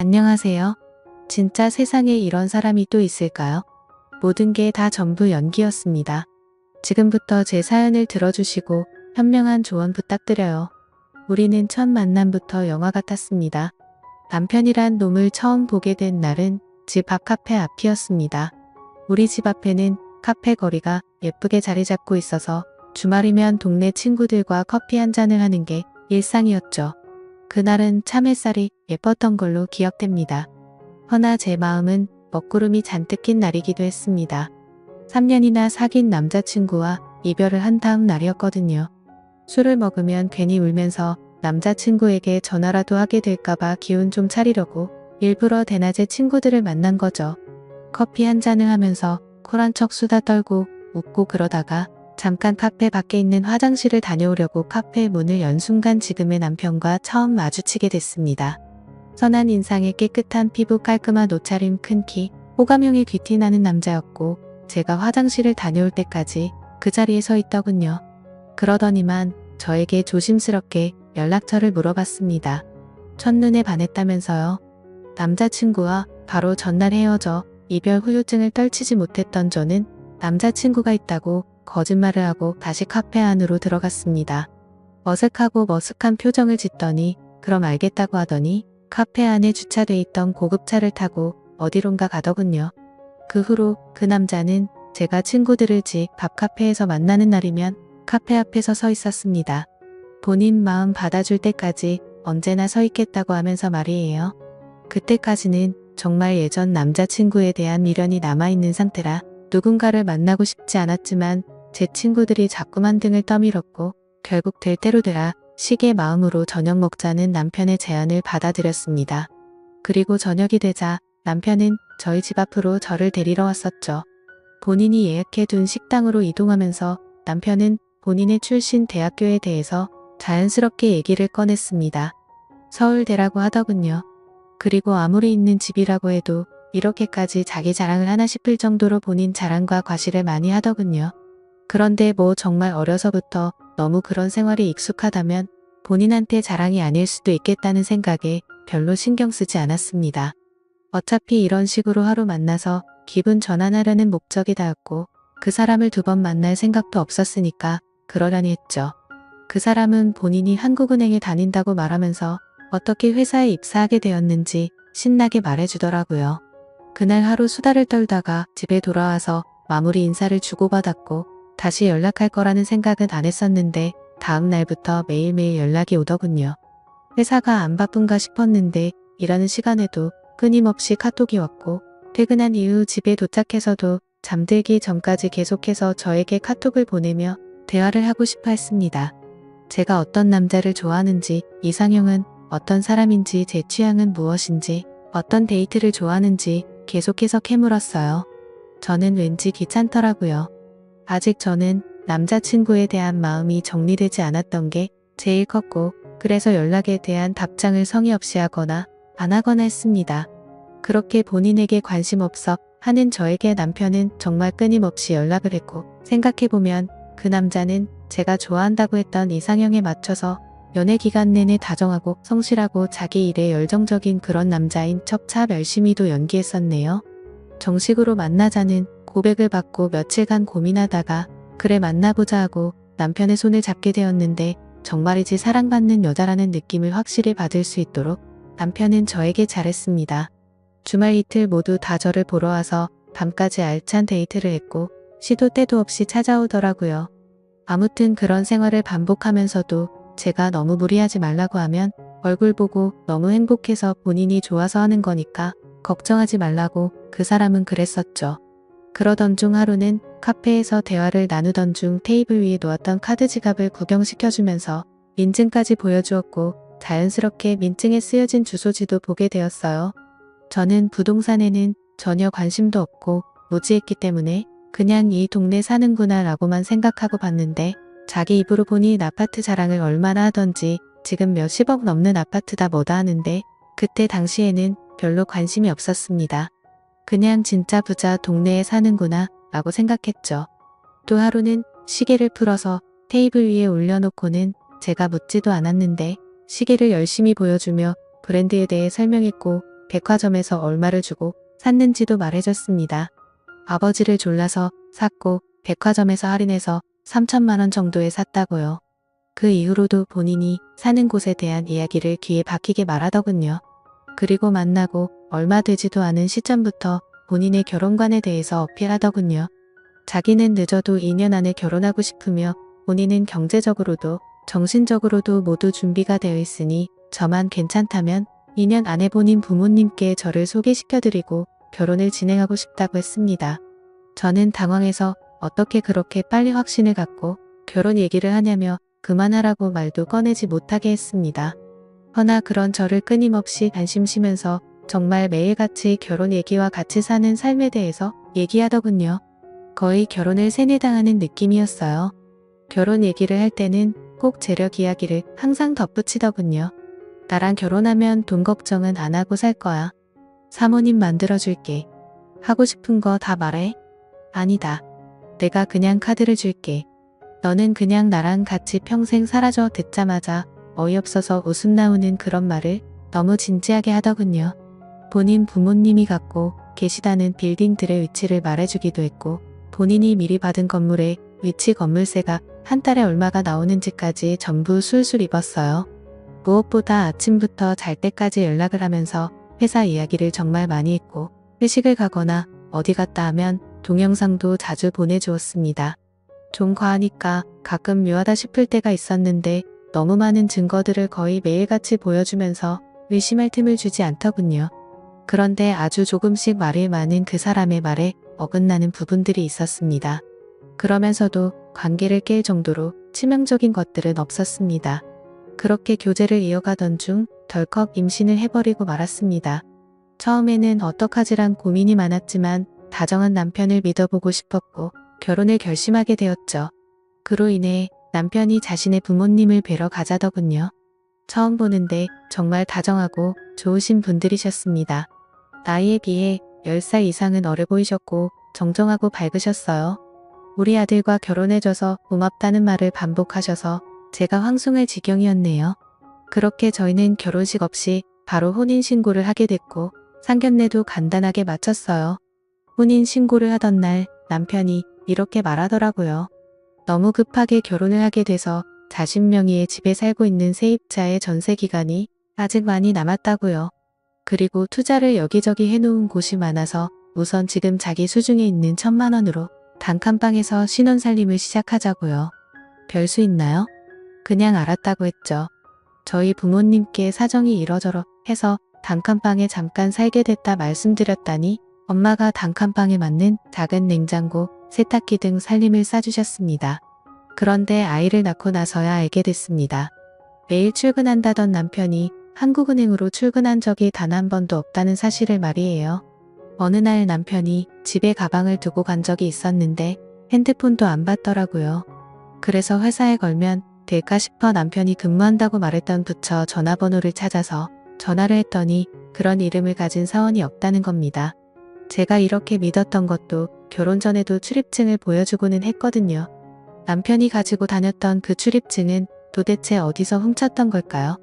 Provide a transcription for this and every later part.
안녕하세요. 진짜 세상에 이런 사람이 또 있을까요? 모든 게 다 전부 연기였습니다. 지금부터 제 사연을 들어주시고 현명한 조언 부탁드려요. 우리는 첫 만남부터 영화 같았습니다. 남편이란 놈을 처음 보게 된 날은 집 앞 카페 앞이었습니다. 우리 집 앞에는 카페 거리가 예쁘게 자리 잡고 있어서 주말이면 동네 친구들과 커피 한 잔을 하는 게 일상이었죠. 그날은 참 햇살이 예뻤던 걸로 기억됩니다. 허나 제 마음은 먹구름이 잔뜩 낀 날이기도 했습니다. 3년이나 사귄 남자친구와 이별을 한 다음 날이었거든요. 술을 먹으면 괜히 울면서 남자친구에게 전화라도 하게 될까봐 기운 좀 차리려고 일부러 대낮에 친구들을 만난 거죠. 커피 한 잔을 하면서 쿨한 척 수다 떨고 웃고 그러다가 잠깐 카페 밖에 있는 화장실을 다녀오려고 카페 문을 연 순간 지금의 남편과 처음 마주치게 됐습니다. 선한 인상에 깨끗한 피부, 깔끔한 옷차림, 큰 키, 호감형이 귀티나는 남자였고 제가 화장실을 다녀올 때까지 그 자리에 서 있더군요. 그러더니만 저에게 조심스럽게 연락처를 물어봤습니다. 첫눈에 반했다면서요. 남자친구와 바로 전날 헤어져 이별 후유증을 떨치지 못했던 저는 남자친구가 있다고 거짓말을 하고 다시 카페 안으로 들어갔습니다. 어색하고 머쓱한 표정을 짓더니 그럼 알겠다고 하더니 카페 안에 주차돼 있던 고급차를 타고 어디론가 가더군요. 그 후로 그 남자는 제가 친구들을 집 앞 카페에서 만나는 날이면 카페 앞에서 서 있었습니다. 본인 마음 받아줄 때까지 언제나 서 있겠다고 하면서 말이에요. 그때까지는 정말 예전 남자친구에 대한 미련이 남아있는 상태라 누군가를 만나고 싶지 않았지만 제 친구들이 자꾸만 등을 떠밀었고 결국 될 대로 되라 시계 마음으로 저녁 먹자는 남편의 제안을 받아들였습니다. 그리고 저녁이 되자 남편은 저희 집 앞으로 저를 데리러 왔었죠. 본인이 예약해둔 식당으로 이동하면서 남편은 본인의 출신 대학교에 대해서 자연스럽게 얘기를 꺼냈습니다. 서울대라고 하더군요. 그리고 아무리 있는 집이라고 해도 이렇게까지 자기 자랑을 하나 싶을 정도로 본인 자랑과 과시를 많이 하더군요. 그런데 뭐 정말 어려서부터 너무 그런 생활이 익숙하다면 본인한테 자랑이 아닐 수도 있겠다는 생각에 별로 신경 쓰지 않았습니다. 어차피 이런 식으로 하루 만나서 기분 전환하려는 목적이 다였고 그 사람을 두 번 만날 생각도 없었으니까 그러려니 했죠. 그 사람은 본인이 한국은행에 다닌다고 말하면서 어떻게 회사에 입사하게 되었는지 신나게 말해주더라고요. 그날 하루 수다를 떨다가 집에 돌아와서 마무리 인사를 주고받았고 다시 연락할 거라는 생각은 안 했었는데 다음 날부터 매일매일 연락이 오더군요. 회사가 안 바쁜가 싶었는데 일하는 시간에도 끊임없이 카톡이 왔고 퇴근한 이후 집에 도착해서도 잠들기 전까지 계속해서 저에게 카톡을 보내며 대화를 하고 싶어 했습니다. 제가 어떤 남자를 좋아하는지, 이상형은 어떤 사람인지, 제 취향은 무엇인지, 어떤 데이트를 좋아하는지 계속해서 캐물었어요. 저는 왠지 귀찮더라고요. 아직 저는 남자친구에 대한 마음이 정리되지 않았던 게 제일 컸고 그래서 연락에 대한 답장을 성의 없이 하거나 안 하거나 했습니다. 그렇게 본인에게 관심 없어 하는 저에게 남편은 정말 끊임없이 연락을 했고 생각해보면 그 남자는 제가 좋아한다고 했던 이상형에 맞춰서 연애 기간 내내 다정하고 성실하고 자기 일에 열정적인 그런 남자인 척 참 열심히도 연기했었네요. 정식으로 만나자는 고백을 받고 며칠간 고민하다가 그래 만나보자 하고 남편의 손을 잡게 되었는데 정말이지 사랑받는 여자라는 느낌을 확실히 받을 수 있도록 남편은 저에게 잘했습니다. 주말 이틀 모두 다 저를 보러 와서 밤까지 알찬 데이트를 했고 시도 때도 없이 찾아오더라고요. 아무튼 그런 생활을 반복하면서도 제가 너무 무리하지 말라고 하면 얼굴 보고 너무 행복해서 본인이 좋아서 하는 거니까 걱정하지 말라고 그 사람은 그랬었죠. 그러던 중 하루는 카페에서 대화를 나누던 중 테이블 위에 놓았던 카드 지갑을 구경시켜주면서 민증까지 보여주었고 자연스럽게 민증에 쓰여진 주소지도 보게 되었어요. 저는 부동산에는 전혀 관심도 없고 무지했기 때문에 그냥 이 동네 사는구나 라고만 생각하고 봤는데 자기 입으로 본인 아파트 자랑을 얼마나 하던지 지금 몇십억 넘는 아파트다 뭐다 하는데 그때 당시에는 별로 관심이 없었습니다. 그냥 진짜 부자 동네에 사는구나 라고 생각했죠. 또 하루는 시계를 풀어서 테이블 위에 올려놓고는 제가 묻지도 않았는데 시계를 열심히 보여주며 브랜드에 대해 설명했고 백화점에서 얼마를 주고 샀는지도 말해줬습니다. 아버지를 졸라서 샀고 백화점에서 할인해서 3천만 원 정도에 샀다고요. 그 이후로도 본인이 사는 곳에 대한 이야기를 귀에 박히게 말하더군요. 그리고 만나고 얼마 되지도 않은 시점부터 본인의 결혼관에 대해서 어필하더군요. 자기는 늦어도 2년 안에 결혼하고 싶으며 본인은 경제적으로도 정신적으로도 모두 준비가 되어 있으니 저만 괜찮다면 2년 안에 본인 부모님께 저를 소개시켜드리고 결혼을 진행하고 싶다고 했습니다. 저는 당황해서 어떻게 그렇게 빨리 확신을 갖고 결혼 얘기를 하냐며 그만하라고 말도 꺼내지 못하게 했습니다. 허나 그런 저를 끊임없이 관심시면서 정말 매일같이 결혼 얘기와 같이 사는 삶에 대해서 얘기하더군요. 거의 결혼을 세뇌당하는 느낌이었어요. 결혼 얘기를 할 때는 꼭 재력 이야기를 항상 덧붙이더군요. 나랑 결혼하면 돈 걱정은 안 하고 살 거야. 사모님 만들어줄게. 하고 싶은 거 다 말해. 아니다. 내가 그냥 카드를 줄게. 너는 그냥 나랑 같이 평생 살아줘. 듣자마자 어이없어서 웃음 나오는 그런 말을 너무 진지하게 하더군요. 본인 부모님이 갖고 계시다는 빌딩들의 위치를 말해주기도 했고 본인이 미리 받은 건물의 위치 건물세가 한 달에 얼마가 나오는지까지 전부 술술 입었어요. 무엇보다 아침부터 잘 때까지 연락을 하면서 회사 이야기를 정말 많이 했고 회식을 가거나 어디 갔다 하면 동영상도 자주 보내주었습니다. 좀 과하니까 가끔 묘하다 싶을 때가 있었는데 너무 많은 증거들을 거의 매일같이 보여주면서 의심할 틈을 주지 않더군요. 그런데 아주 조금씩 말이 많은 그 사람의 말에 어긋나는 부분들이 있었습니다. 그러면서도 관계를 깰 정도로 치명적인 것들은 없었습니다. 그렇게 교제를 이어가던 중 덜컥 임신을 해버리고 말았습니다. 처음에는 어떡하지란 고민이 많았지만 다정한 남편을 믿어보고 싶었고 결혼을 결심하게 되었죠. 그로 인해 남편이 자신의 부모님을 뵈러 가자더군요. 처음 보는데 정말 다정하고 좋으신 분들이셨습니다. 나이에 비해 10살 이상은 어려 보이셨고 정정하고 밝으셨어요. 우리 아들과 결혼해줘서 고맙다는 말을 반복하셔서 제가 황송할 지경이었네요. 그렇게 저희는 결혼식 없이 바로 혼인신고를 하게 됐고 상견례도 간단하게 마쳤어요. 혼인신고를 하던 날 남편이 이렇게 말하더라고요. 너무 급하게 결혼을 하게 돼서 자신 명의의 집에 살고 있는 세입자의 전세 기간이 아직 많이 남았다고요. 그리고 투자를 여기저기 해놓은 곳이 많아서 우선 지금 자기 수중에 있는 1,000만 원으로 단칸방에서 신혼살림을 시작하자고요. 별 수 있나요? 그냥 알았다고 했죠. 저희 부모님께 사정이 이러저러 해서 단칸방에 잠깐 살게 됐다 말씀드렸다니 엄마가 단칸방에 맞는 작은 냉장고, 세탁기 등 살림을 싸주셨습니다. 그런데 아이를 낳고 나서야 알게 됐습니다. 매일 출근한다던 남편이 한국은행으로 출근한 적이 단 한 번도 없다는 사실을 말이에요. 어느 날 남편이 집에 가방을 두고 간 적이 있었는데 핸드폰도 안 받더라고요. 그래서 회사에 걸면 될까 싶어 남편이 근무한다고 말했던 부처 전화번호를 찾아서 전화를 했더니 그런 이름을 가진 사원이 없다는 겁니다. 제가 이렇게 믿었던 것도 결혼 전에도 출입증을 보여주고는 했거든요. 남편이 가지고 다녔던 그 출입증은 도대체 어디서 훔쳤던 걸까요?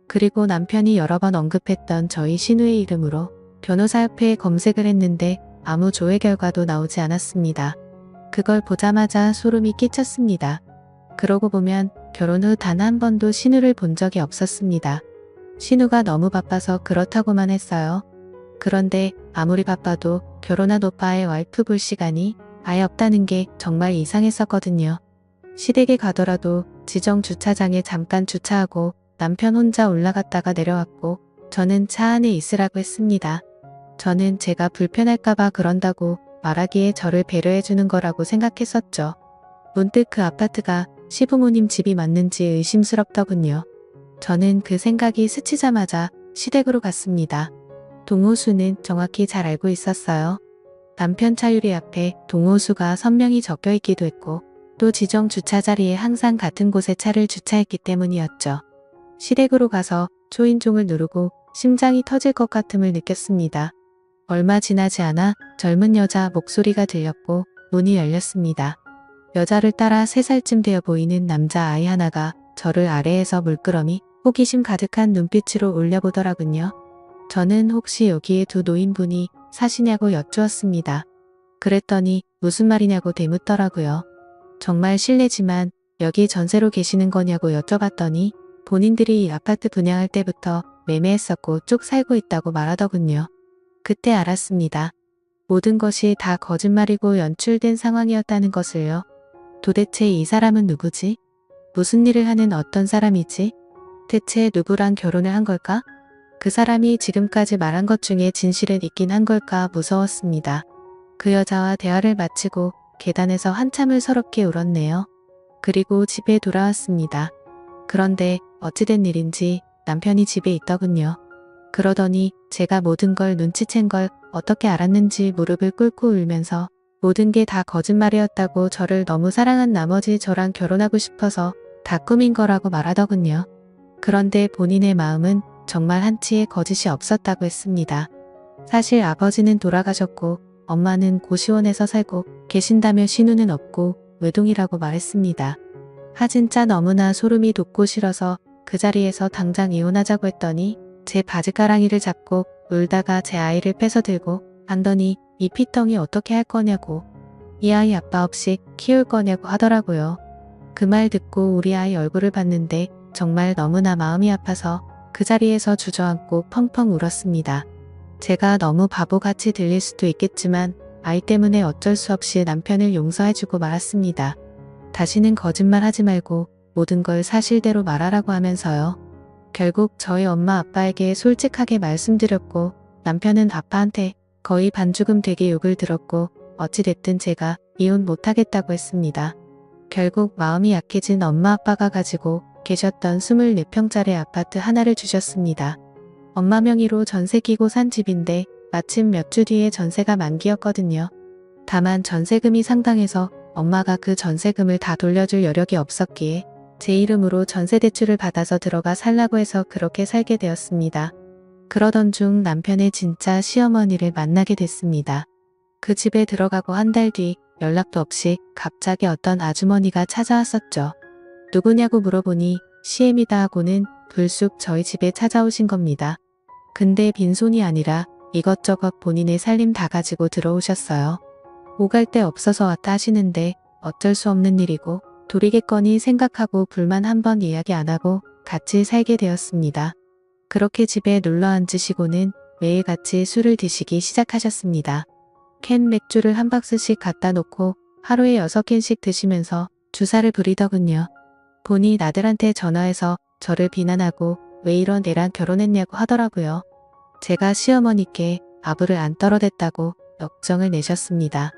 그리고 남편이 여러 번 언급했던 저희 신우의 이름으로 변호사협회에 검색을 했는데 아무 조회 결과도 나오지 않았습니다. 그걸 보자마자 소름이 끼쳤습니다. 그러고 보면 결혼 후 단 한 번도 신우를 본 적이 없었습니다. 신우가 너무 바빠서 그렇다고만 했어요. 그런데 아무리 바빠도 결혼한 오빠의 와이프 볼 시간이 아예 없다는 게 정말 이상했었거든요. 시댁에 가더라도 지정 주차장에 잠깐 주차하고 남편 혼자 올라갔다가 내려왔고 저는 차 안에 있으라고 했습니다. 저는 제가 불편할까봐 그런다고 말하기에 저를 배려해주는 거라고 생각했었죠. 문득 그 아파트가 시부모님 집이 맞는지 의심스럽더군요. 저는 그 생각이 스치자마자 시댁으로 갔습니다. 동호수는 정확히 잘 알고 있었어요. 남편 차유리 앞에 동호수가 선명히 적혀 있기도 했고 또 지정 주차 자리에 항상 같은 곳에 차를 주차했기 때문이었죠. 시댁으로 가서 초인종을 누르고 심장이 터질 것 같음을 느꼈습니다. 얼마 지나지 않아 젊은 여자 목소리가 들렸고 문이 열렸습니다. 여자를 따라 3살쯤 되어 보이는 남자아이 하나가 저를 아래에서 물끄러미 호기심 가득한 눈빛으로 올려보더라군요. 저는 혹시 여기에 두 노인분이 사시냐고 여쭈었습니다. 그랬더니 무슨 말이냐고 되묻더라고요. 정말 실례지만 여기 전세로 계시는 거냐고 여쭤봤더니 본인들이 이 아파트 분양할 때부터 매매했었고 쭉 살고 있다고 말하더군요. 그때 알았습니다. 모든 것이 다 거짓말이고 연출된 상황이었다는 것을요. 도대체 이 사람은 누구지? 무슨 일을 하는 어떤 사람이지? 대체 누구랑 결혼을 한 걸까? 그 사람이 지금까지 말한 것 중에 진실은 있긴 한 걸까 무서웠습니다. 그 여자와 대화를 마치고 계단에서 한참을 서럽게 울었네요. 그리고 집에 돌아왔습니다. 그런데 어찌된 일인지 남편이 집에 있더군요. 그러더니 제가 모든 걸 눈치챈 걸 어떻게 알았는지 무릎을 꿇고 울면서 모든 게 다 거짓말이었다고 저를 너무 사랑한 나머지 저랑 결혼하고 싶어서 다 꾸민 거라고 말하더군요. 그런데 본인의 마음은 정말 한치의 거짓이 없었다고 했습니다. 사실 아버지는 돌아가셨고 엄마는 고시원에서 살고 계신다며 신우는 없고 외동이라고 말했습니다. 하 진짜 너무나 소름이 돋고 싫어서 그 자리에서 당장 이혼하자고 했더니 제 바지가랑이를 잡고 울다가 제 아이를 뺏어 들고 안더니 이 피덩이 어떻게 할 거냐고, 이 아이 아빠 없이 키울 거냐고 하더라고요. 그 말 듣고 우리 아이 얼굴을 봤는데 정말 너무나 마음이 아파서 그 자리에서 주저앉고 펑펑 울었습니다. 제가 너무 바보같이 들릴 수도 있겠지만 아이 때문에 어쩔 수 없이 남편을 용서해주고 말았습니다. 다시는 거짓말 하지 말고 모든 걸 사실대로 말하라고 하면서요. 결국 저희 엄마 아빠에게 솔직하게 말씀드렸고 남편은 아빠한테 거의 반죽음 되게 욕을 들었고 어찌됐든 제가 이혼 못하겠다고 했습니다. 결국 마음이 약해진 엄마 아빠가 가지고 계셨던 24평짜리 아파트 하나를 주셨습니다. 엄마 명의로 전세 끼고 산 집인데 마침 몇 주 뒤에 전세가 만기였거든요. 다만 전세금이 상당해서 엄마가 그 전세금을 다 돌려줄 여력이 없었기에 제 이름으로 전세대출을 받아서 들어가 살라고 해서 그렇게 살게 되었습니다. 그러던 중 남편의 진짜 시어머니를 만나게 됐습니다. 그 집에 들어가고 한 달 뒤 연락도 없이 갑자기 어떤 아주머니가 찾아왔었죠. 누구냐고 물어보니 시엠이다 하고는 불쑥 저희 집에 찾아오신 겁니다. 근데 빈손이 아니라 이것저것 본인의 살림 다 가지고 들어오셨어요. 오갈 데 없어서 왔다 하시는데 어쩔 수 없는 일이고 돌이겠거니 생각하고 불만 한번 이야기 안 하고 같이 살게 되었습니다. 그렇게 집에 눌러 앉으시고는 매일 같이 술을 드시기 시작하셨습니다. 캔 맥주를 한 박스씩 갖다 놓고 하루에 6캔씩 드시면서 주사를 부리더군요. 본인 아들한테 전화해서 저를 비난하고 왜 이런 애랑 결혼했냐고 하더라고요. 제가 시어머니께 아부를 안 떨어댔다고 역정을 내셨습니다.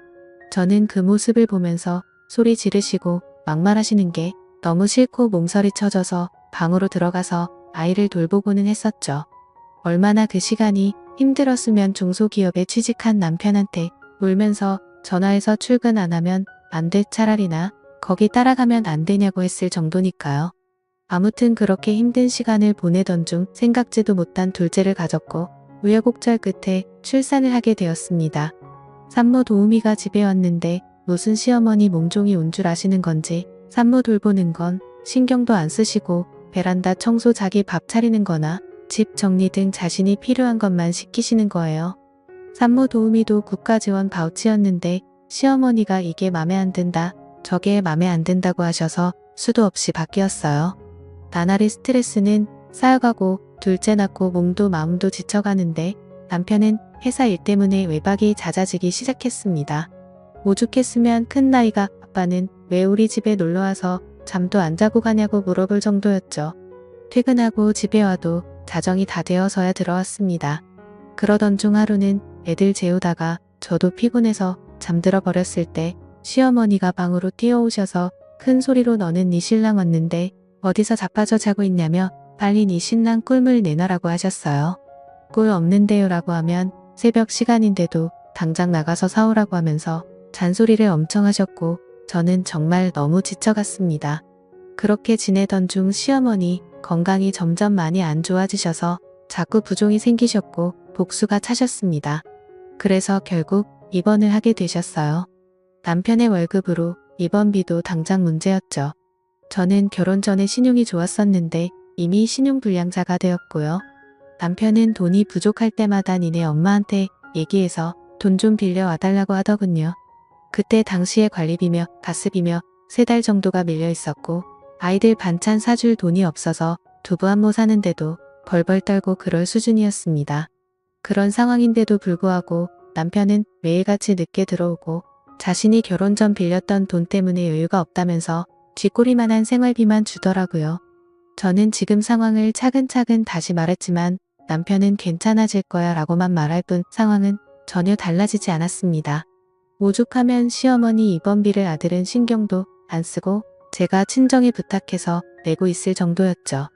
저는 그 모습을 보면서 소리 지르시고 막말하시는 게 너무 싫고 몸서리 쳐져서 방으로 들어가서 아이를 돌보고는 했었죠. 얼마나 그 시간이 힘들었으면 중소기업에 취직한 남편한테 울면서 전화해서 출근 안 하면 안 될 차라리나 거기 따라가면 안 되냐고 했을 정도니까요. 아무튼 그렇게 힘든 시간을 보내던 중 생각지도 못한 둘째를 가졌고 우여곡절 끝에 출산을 하게 되었습니다. 산모 도우미가 집에 왔는데 무슨 시어머니 몸종이 온 줄 아시는 건지 산모 돌보는 건 신경도 안 쓰시고 베란다 청소 자기 밥 차리는 거나 집 정리 등 자신이 필요한 것만 시키시는 거예요. 산모 도우미도 국가지원 바우치였는데 시어머니가 이게 맘에 안 든다, 저게 맘에 안 든다고 하셔서 수도 없이 바뀌었어요. 나날이 스트레스는 쌓여가고 둘째 낳고 몸도 마음도 지쳐가는데 남편은 회사 일 때문에 외박이 잦아지기 시작했습니다. 오죽했으면 큰 나이가 아빠는 왜 우리 집에 놀러와서 잠도 안 자고 가냐고 물어볼 정도였죠. 퇴근하고 집에 와도 자정이 다 되어서야 들어왔습니다. 그러던 중 하루는 애들 재우다가 저도 피곤해서 잠들어 버렸을 때 시어머니가 방으로 뛰어오셔서 큰 소리로 너는 네 신랑 왔는데 어디서 자빠져 자고 있냐며 빨리 네 신랑 꿀물 내놔라고 하셨어요. 꿀 없는데요 라고 하면 새벽 시간인데도 당장 나가서 사오라고 하면서 잔소리를 엄청 하셨고 저는 정말 너무 지쳐갔습니다. 그렇게 지내던 중 시어머니 건강이 점점 많이 안 좋아지셔서 자꾸 부종이 생기셨고 복수가 차셨습니다. 그래서 결국 입원을 하게 되셨어요. 남편의 월급으로 입원비도 당장 문제였죠. 저는 결혼 전에 신용이 좋았었는데 이미 신용불량자가 되었고요. 남편은 돈이 부족할 때마다 니네 엄마한테 얘기해서 돈 좀 빌려 와달라고 하더군요. 그때 당시에 관리비며 가스비며 3달 정도가 밀려 있었고 아이들 반찬 사줄 돈이 없어서 두부안모 사는데도 벌벌 떨고 그럴 수준이었습니다. 그런 상황인데도 불구하고 남편은 매일같이 늦게 들어오고 자신이 결혼 전 빌렸던 돈 때문에 여유가 없다면서 쥐꼬리만한 생활비만 주더라고요. 저는 지금 상황을 차근차근 다시 말했지만 남편은 괜찮아질 거야 라고만 말할 뿐 상황은 전혀 달라지지 않았습니다. 오죽하면 시어머니 입원비를 아들은 신경도 안 쓰고 제가 친정에 부탁해서 내고 있을 정도였죠.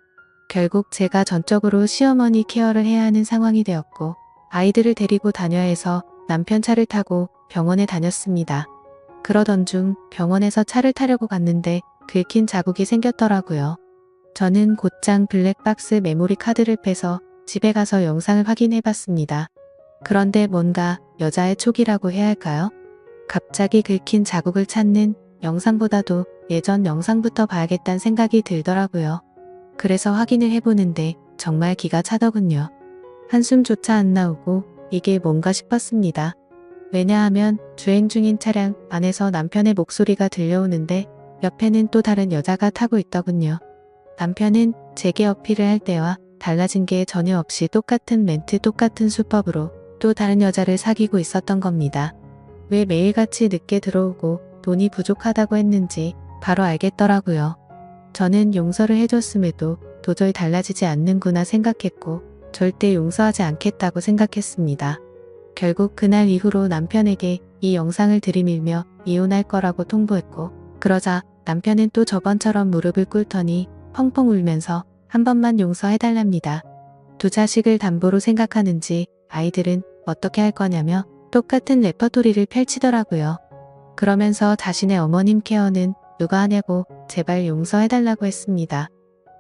결국 제가 전적으로 시어머니 케어를 해야 하는 상황이 되었고 아이들을 데리고 다녀야 해서 남편 차를 타고 병원에 다녔습니다. 그러던 중 병원에서 차를 타려고 갔는데 긁힌 자국이 생겼더라고요. 저는 곧장 블랙박스 메모리 카드를 빼서 집에 가서 영상을 확인해 봤습니다. 그런데 뭔가 여자의 촉이라고 해야 할까요? 갑자기 긁힌 자국을 찾는 영상보다도 예전 영상부터 봐야겠다는 생각이 들더라고요. 그래서 확인을 해보는데 정말 기가 차더군요. 한숨조차 안 나오고 이게 뭔가 싶었습니다. 왜냐하면 주행 중인 차량 안에서 남편의 목소리가 들려오는데 옆에는 또 다른 여자가 타고 있더군요. 남편은 제게 어필을 할 때와 달라진 게 전혀 없이 똑같은 멘트 똑같은 수법으로 또 다른 여자를 사귀고 있었던 겁니다. 왜 매일같이 늦게 들어오고 돈이 부족하다고 했는지 바로 알겠더라고요. 저는 용서를 해줬음에도 도저히 달라지지 않는구나 생각했고 절대 용서하지 않겠다고 생각했습니다. 결국 그날 이후로 남편에게 이 영상을 들이밀며 이혼할 거라고 통보했고 그러자 남편은 또 저번처럼 무릎을 꿇더니 펑펑 울면서 한 번만 용서해달랍니다. 두 자식을 담보로 생각하는지 아이들은 어떻게 할 거냐며 똑같은 레퍼토리를 펼치더라고요. 그러면서 자신의 어머님 케어는 누가 하냐고 제발 용서해달라고 했습니다.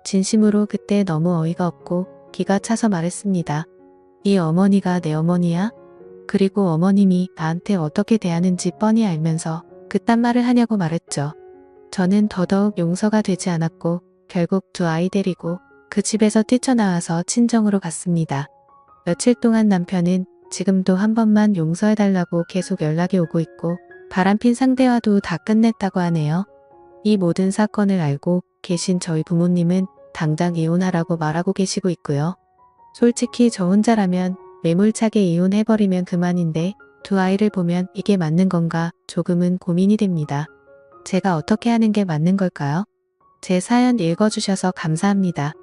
진심으로 그때 너무 어이가 없고 기가 차서 말했습니다. 이 어머니가 내 어머니야? 그리고 어머님이 나한테 어떻게 대하는지 뻔히 알면서 그딴 말을 하냐고 말했죠. 저는 더더욱 용서가 되지 않았고 결국 두 아이 데리고 그 집에서 뛰쳐나와서 친정으로 갔습니다. 며칠 동안 남편은 지금도 한 번만 용서해달라고 계속 연락이 오고 있고 바람핀 상대와도 다 끝냈다고 하네요. 이 모든 사건을 알고 계신 저희 부모님은 당장 이혼하라고 말하고 계시고 있고요. 솔직히 저 혼자라면 매몰차게 이혼해버리면 그만인데 두 아이를 보면 이게 맞는 건가 조금은 고민이 됩니다. 제가 어떻게 하는 게 맞는 걸까요? 제 사연 읽어주셔서 감사합니다.